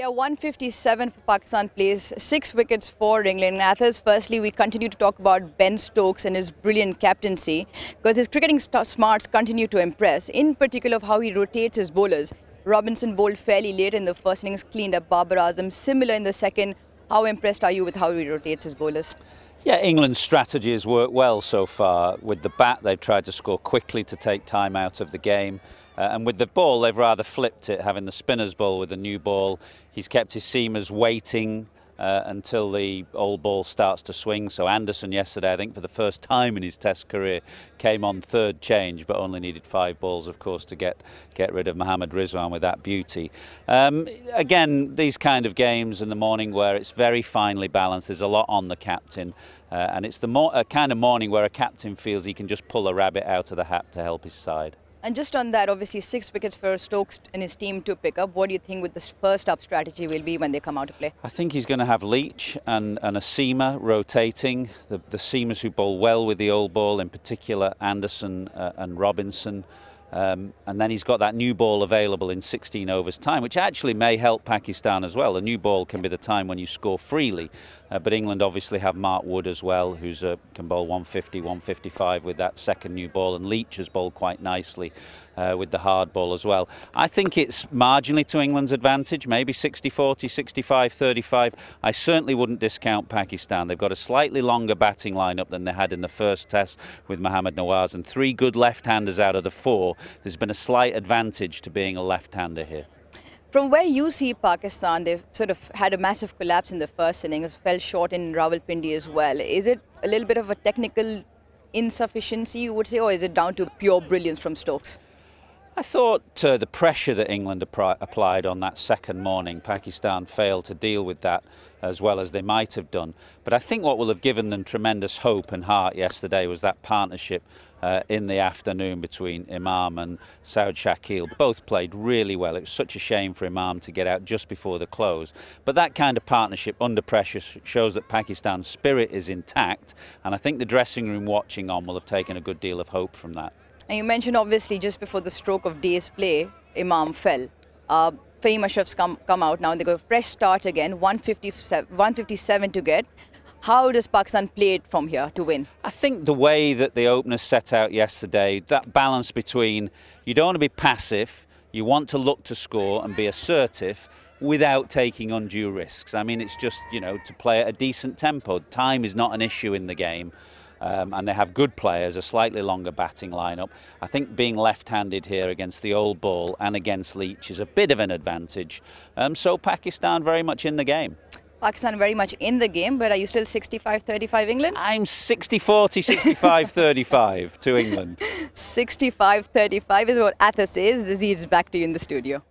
Yeah, 157 for Pakistan plays, 6 wickets for England. And Athers, firstly, we continue to talk about Ben Stokes and his brilliant captaincy because his cricketing smarts continue to impress, in particular of how he rotates his bowlers. Robinson bowled fairly late in the first innings, cleaned up Babar Azam, similar in the second. How impressed are you with how he rotates his bowlers? Yeah, England's strategy has worked well so far. With the bat, they've tried to score quickly to take time out of the game. And with the ball, they've rather flipped it, having the spinner's ball with the new ball. He's kept his seamers waiting until the old ball starts to swing. So Anderson yesterday, I think for the first time in his Test career, came on third change, but only needed 5 balls, of course, to get rid of Mohammad Rizwan with that beauty. Again, these kind of games in the morning where it's very finely balanced, there's a lot on the captain, and it's the kind of morning where a captain feels he can just pull a rabbit out of the hat to help his side. And just on that, obviously 6 wickets for Stokes and his team to pick up. What do you think with this first up strategy will be when they come out to play? I think he's going to have Leach and a seamer rotating. The seamers who bowl well with the old ball, in particular Anderson and Robinson. And then he's got that new ball available in 16 overs time, which actually may help Pakistan as well. The new ball can be the time when you score freely, but England obviously have Mark Wood as well, who's can bowl 150, 155 with that second new ball, and Leach has bowled quite nicely with the hard ball as well. I think it's marginally to England's advantage, maybe 60-40, 65-35. I certainly wouldn't discount Pakistan. They've got a slightly longer batting lineup than they had in the first Test with Mohammad Nawaz, and 3 good left-handers out of the 4. There's been a slight advantage to being a left-hander here. From where you see Pakistan, they've sort of had a massive collapse in the first innings, fell short in Rawalpindi as well. Is it a little bit of a technical insufficiency, you would say, or is it down to pure brilliance from Stokes? I thought the pressure that England applied on that second morning, Pakistan failed to deal with that as well as they might have done. But I think what will have given them tremendous hope and heart yesterday was that partnership in the afternoon between Imam and Saud Shakil. Both played really well. It was such a shame for Imam to get out just before the close. But that kind of partnership under pressure shows that Pakistan's spirit is intact. And I think the dressing room watching on will have taken a good deal of hope from that. And you mentioned, obviously, just before the stroke of day's play, Imam fell. Fahim Ashraf's come out now, and they go a fresh start again, 157 to get. How does Pakistan play it from here to win? I think the way that the openers set out yesterday, that balance between you don't want to be passive, you want to look to score and be assertive without taking undue risks. I mean, it's just, you know, to play at a decent tempo. Time is not an issue in the game. And they have good players, a slightly longer batting lineup. I think being left-handed here against the old ball and against Leach is a bit of an advantage. So Pakistan very much in the game. Pakistan very much in the game, but are you still 65-35 England? I'm 60-40, 65-35 to England. 65-35 is what Athers says. Aziz, back to you in the studio.